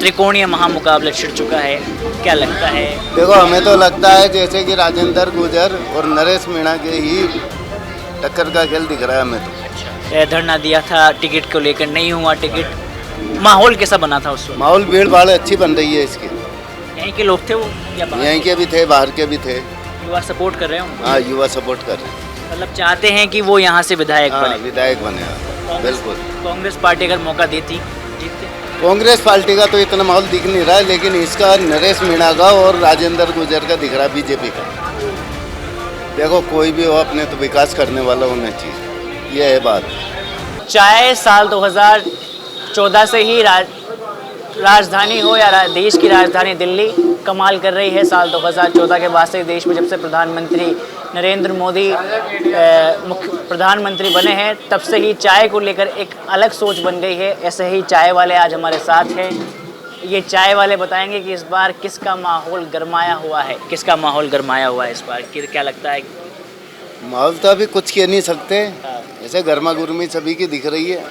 त्रिकोणीय महामुकाबला छिड़ चुका है, क्या लगता है? देखो, हमें तो लगता है जैसे कि राजेंद्र गुर्जर और नरेश मीणा के ही टक्कर का खेल दिख रहा है हमें तो। धरना दिया था टिकट को लेकर, नहीं हुआ टिकट, माहौल कैसा बना था उस वक्त? माहौल भीड़ भाड़ अच्छी बन रही है इसकी। यहीं के लोग थे वो या बाहर? यहीं के भी थे, बाहर के भी थे। युवा सपोर्ट कर रहे हो? हाँ, युवा सपोर्ट कर रहे हैं। मतलब चाहते हैं कि वो यहाँ से विधायक हाँ, बने? विधायक बने। हाँ, बिल्कुल। कांग्रेस पार्टी अगर मौका देती जीतते? कांग्रेस पार्टी का तो इतना माहौल दिख नहीं रहा है, लेकिन इसका नरेश मीणा का और राजेंद्र गुर्जर का दिख रहा है, बीजेपी का। देखो, कोई भी हो अपने तो विकास करने वाला होना चाहिए, ये है बात। चाहे साल 2014 से ही राजधानी हो या देश की राजधानी दिल्ली कमाल कर रही है। साल 2014 के बाद से देश में जब से प्रधानमंत्री नरेंद्र मोदी मुख्य प्रधानमंत्री बने हैं, तब से ही चाय को लेकर एक अलग सोच बन गई है। ऐसे ही चाय वाले आज हमारे साथ हैं। ये चाय वाले बताएंगे कि इस बार किसका माहौल गरमाया हुआ है, किसका माहौल गरमाया हुआ है इस बार, क्या लगता है? माहौल तो अभी कुछ कह नहीं सकते, ऐसे गर्मा गुरमी सभी की दिख रही है।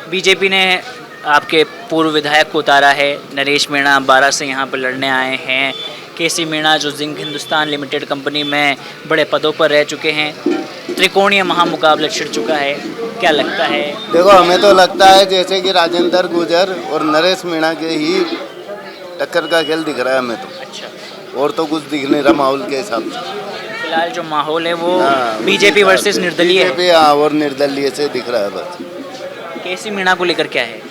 बीजेपी ने आपके पूर्व विधायक को उतारा है, नरेश मीणा 12 से यहाँ पर लड़ने आए हैं। केसी मीणा जो जिंक हिंदुस्तान लिमिटेड कंपनी में बड़े पदों पर रह चुके हैं। त्रिकोणीय महामुकाबला छिड़ चुका है, क्या लगता है? देखो, हमें तो लगता है जैसे कि राजेंद्र गुर्जर और नरेश मीणा के ही टक्कर का खेल दिख रहा है हमें तो। और तो कुछ दिख नहीं रहा माहौल के हिसाब से। फिलहाल जो माहौल है वो बीजेपी वर्सेस निर्दलीय है। बीजेपी और निर्दलीय से दिख रहा है बस। केसी मीणा को लेकर क्या है?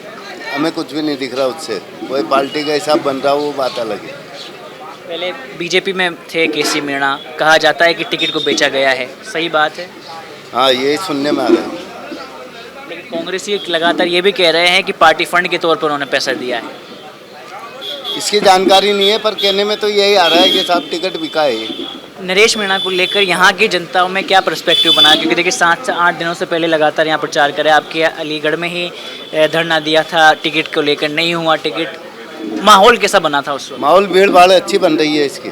हमें कुछ भी नहीं दिख रहा उससे, कोई पार्टी का हिसाब बन रहा हो वो बात अलग है। पहले बीजेपी में थे केसी मीणा, कहा जाता है कि टिकट को बेचा गया है, सही बात है? हाँ, यही सुनने में आ रहा है। लेकिन कांग्रेसी लगातार ये भी कह रहे हैं कि पार्टी फंड के तौर पर उन्होंने पैसा दिया है। इसकी जानकारी नहीं है, पर कहने में तो यही आ रहा है कि साहब टिकट बिका है। नरेश मीणा को लेकर यहाँ की जनता में क्या पर्सपेक्टिव बना? क्योंकि देखिए 7 से 8 दिनों से पहले लगातार यहाँ प्रचार करे, आपके अलीगढ़ में ही धरना दिया था टिकट को लेकर, नहीं हुआ टिकट, माहौल कैसा बना था उस वक्त? माहौल भीड़ भाड़ अच्छी बन रही है इसकी।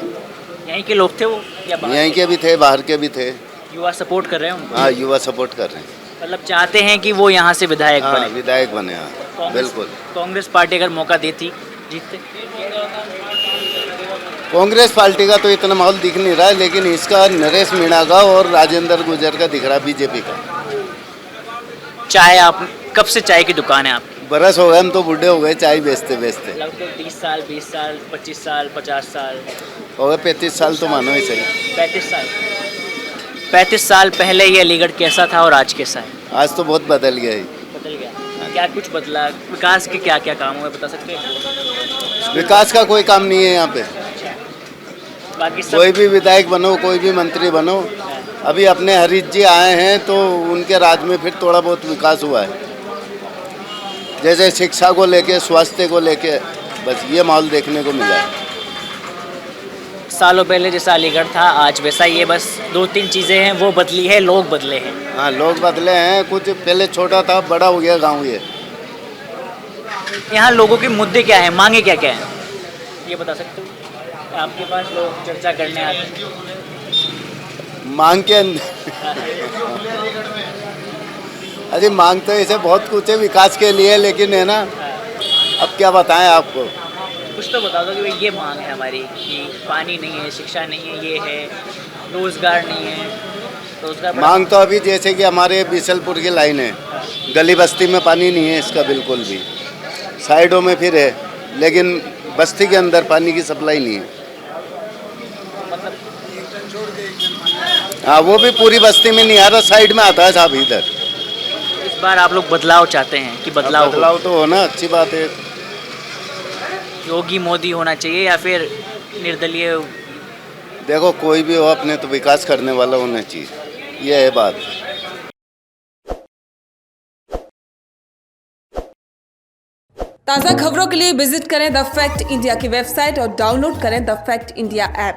यहीं के लोग थे वो या बाहर? यहीं के भी थे, बाहर के भी थे। युवा सपोर्ट कर रहे हो? हाँ, युवा सपोर्ट कर रहे हैं। मतलब चाहते हैं कि वो यहाँ से विधायक हाँ, बने? विधायक बने। हाँ, बिल्कुल। कांग्रेस पार्टी अगर मौका देती जीतते? कांग्रेस पार्टी का तो इतना माहौल दिख नहीं रहा है, लेकिन इसका नरेश मीणा का और राजेंद्र गुर्जर का दिख रहा है, बीजेपी का। चाय, आप कब से चाय की दुकान है आपकी? बरस हो गए, हम तो बूढ़े हो गए चाय बेचते बेचते। लगभग 30 साल, 20 साल, 25 साल, 50 साल हो गए, 35 साल तो मानो ही सही। 35 साल। 35 साल पहले ये अलीगढ़ कैसा था और आज कैसा है? आज तो बहुत बदल गया है। बदल गया। क्या कुछ बदला? विकास के क्या क्या काम हुए बता सकते हैं? विकास का कोई काम नहीं है यहाँ पे। बाकी सब कोई भी विधायक बनो, कोई भी मंत्री बनो, अभी अपने हरीश जी आए हैं तो उनके राज में फिर थोड़ा बहुत विकास हुआ है। जैसे शिक्षा को लेके, स्वास्थ्य को लेके, बस ये माहौल देखने को मिला है। सालों पहले जैसा अलीगढ़ था आज वैसा ही है, बस 2-3 चीज़ें हैं वो बदली है, लोग बदले हैं। हाँ, लोग बदले हैं, कुछ पहले छोटा था, बड़ा हो गया गाँव ये। यहाँ लोगों के मुद्दे क्या हैं, मांगे क्या क्या हैं, ये बता सकते हो? आपके पास लोग चर्चा करने आते हैं। मांग के अंदर अरे मांग तो ऐसे बहुत कुछ है विकास के लिए, लेकिन है ना, अब क्या बताएं आपको। कुछ तो बता दो कि भाई ये मांग है हमारी कि पानी नहीं है, शिक्षा नहीं है, ये है, रोज़गार नहीं है। रोज़गार मांग तो अभी जैसे कि हमारे बिसलपुर की लाइन है, गली बस्ती में पानी नहीं है इसका बिल्कुल भी, साइडों में फिर है, लेकिन बस्ती के अंदर पानी की सप्लाई नहीं है। हाँ, वो भी पूरी बस्ती में नहीं आ रहा, साइड में आता है साहब इधर। इस बार आप लोग बदलाव चाहते हैं कि बदलाव तो होना अच्छी बात है। योगी मोदी होना चाहिए या फिर निर्दलीय? देखो, कोई भी हो अपने तो विकास करने वाला होना चाहिए, ये है बात। ताज़ा खबरों के लिए विजिट करें द फैक्ट इंडिया की वेबसाइट और डाउनलोड करें द फैक्ट इंडिया ऐप।